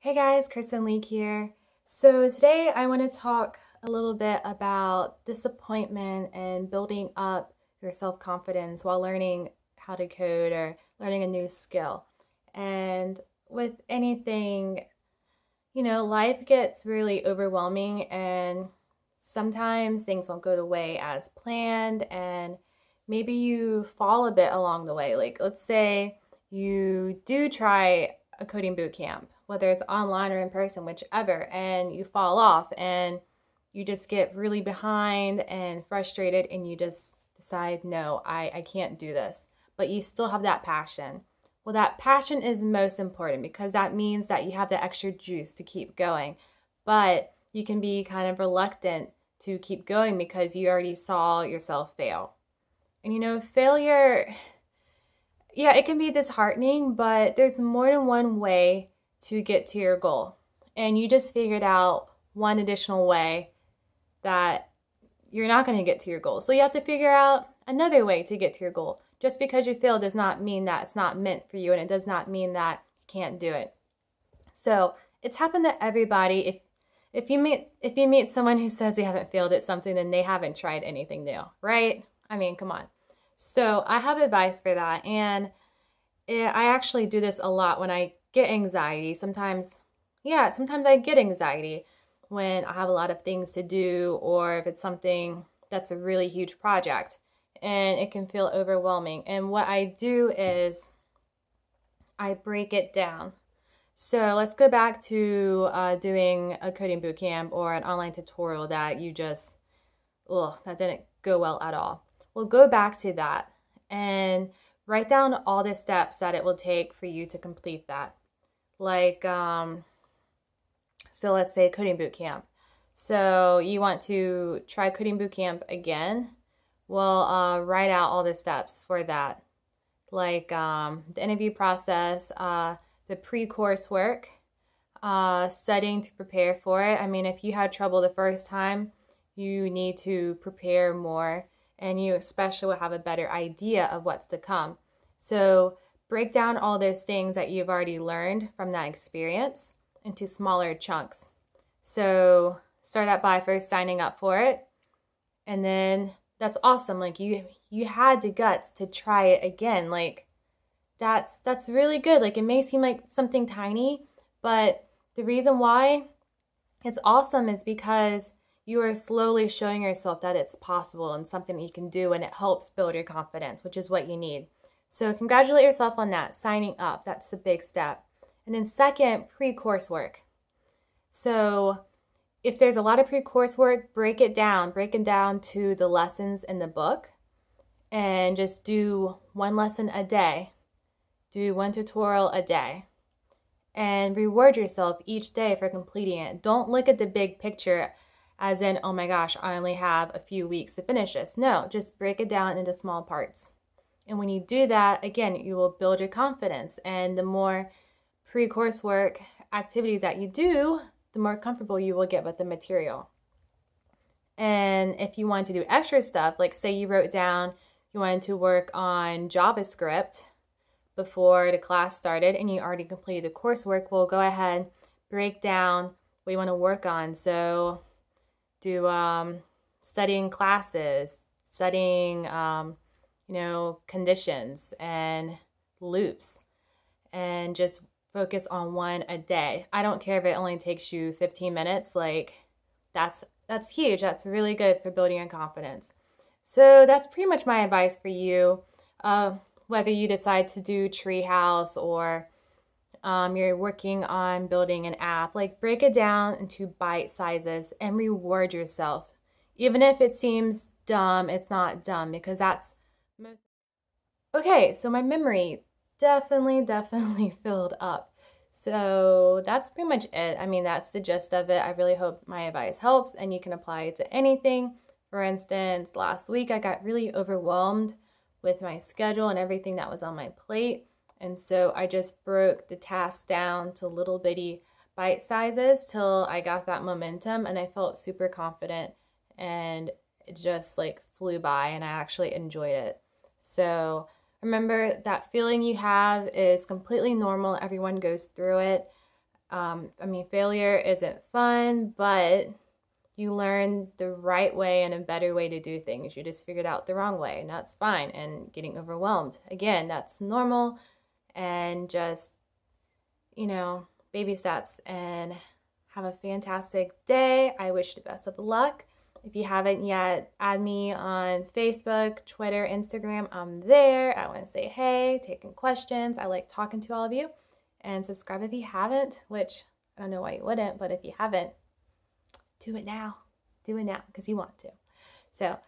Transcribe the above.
Hey guys, Kristen, Leake here. So today I want to talk a little bit about disappointment and building up your self-confidence while learning how to code or learning a new skill. And with anything, life gets really overwhelming and sometimes things won't go the way as planned and maybe you fall a bit along the way. Like let's say you do try a coding boot camp, whether it's online or in person, whichever, and you fall off and you just get really behind and frustrated and you just decide, no, I can't do this. But you still have that passion. Well, that passion is most important because that means that you have the extra juice to keep going. But you can be kind of reluctant to keep going because you already saw yourself fail. And failure, yeah, it can be disheartening, but there's more than one way to get to your goal. And you just figured out one additional way that you're not going to get to your goal. So you have to figure out another way to get to your goal. Just because you fail does not mean that it's not meant for you, and it does not mean that you can't do it. So it's happened to everybody. If you meet someone who says they haven't failed at something, then they haven't tried anything new, right? I mean, come on. So I have advice for that, and I actually do this a lot when I get anxiety. Sometimes I get anxiety when I have a lot of things to do, or if it's something that's a really huge project and it can feel overwhelming. And what I do is I break it down. So let's go back to doing a coding bootcamp or an online tutorial that that didn't go well at all. We'll go back to that and write down all the steps that it will take for you to complete that. So let's say coding bootcamp. So you want to try coding bootcamp again? Well, write out all the steps for that, the interview process, the pre-course work, studying to prepare for it. I mean, if you had trouble the first time, you need to prepare more, and you especially will have a better idea of what's to come. So break down all those things that you've already learned from that experience into smaller chunks. So start out by first signing up for it, and then that's awesome. Like you had the guts to try it again. Like that's really good. Like it may seem like something tiny, but the reason why it's awesome is because you are slowly showing yourself that it's possible and something you can do, and it helps build your confidence, which is what you need. So congratulate yourself on that, signing up. That's a big step. And then second, pre-coursework. So if there's a lot of pre-coursework, break it down to the lessons in the book, and just do one lesson a day. Do one tutorial a day. And reward yourself each day for completing it. Don't look at the big picture as in, oh my gosh, I only have a few weeks to finish this. No, just break it down into small parts. And when you do that, again, you will build your confidence. And the more pre-coursework activities that you do, the more comfortable you will get with the material. And if you want to do extra stuff, like say you wrote down you wanted to work on JavaScript before the class started and you already completed the coursework, well, go ahead, break down what you want to work on. So do studying classes, studying conditions and loops, and just focus on one a day. I don't care if it only takes you 15 minutes. Like that's huge. That's really good for building your confidence. So that's pretty much my advice for you. Whether you decide to do Treehouse or you're working on building an app, like break it down into bite sizes and reward yourself. Even if it seems dumb, it's not dumb, because that's most. Okay, so my memory definitely filled up. So that's pretty much it. I mean, that's the gist of it. I really hope my advice helps and you can apply it to anything. For instance, last week I got really overwhelmed with my schedule and everything that was on my plate. And so I just broke the task down to little bitty bite sizes till I got that momentum, and I felt super confident, and it just like flew by and I actually enjoyed it. So remember, that feeling you have is completely normal. Everyone goes through it. Failure isn't fun, but you learn the right way and a better way to do things. You just figured out the wrong way, and that's fine. And getting overwhelmed, again, that's normal. And just, baby steps. And have a fantastic day. I wish you the best of luck. If you haven't yet, add me on Facebook, Twitter, Instagram. I'm there. I want to say hey, taking questions. I like talking to all of you. And subscribe if you haven't, which I don't know why you wouldn't, but if you haven't, do it now. Do it now because you want to. So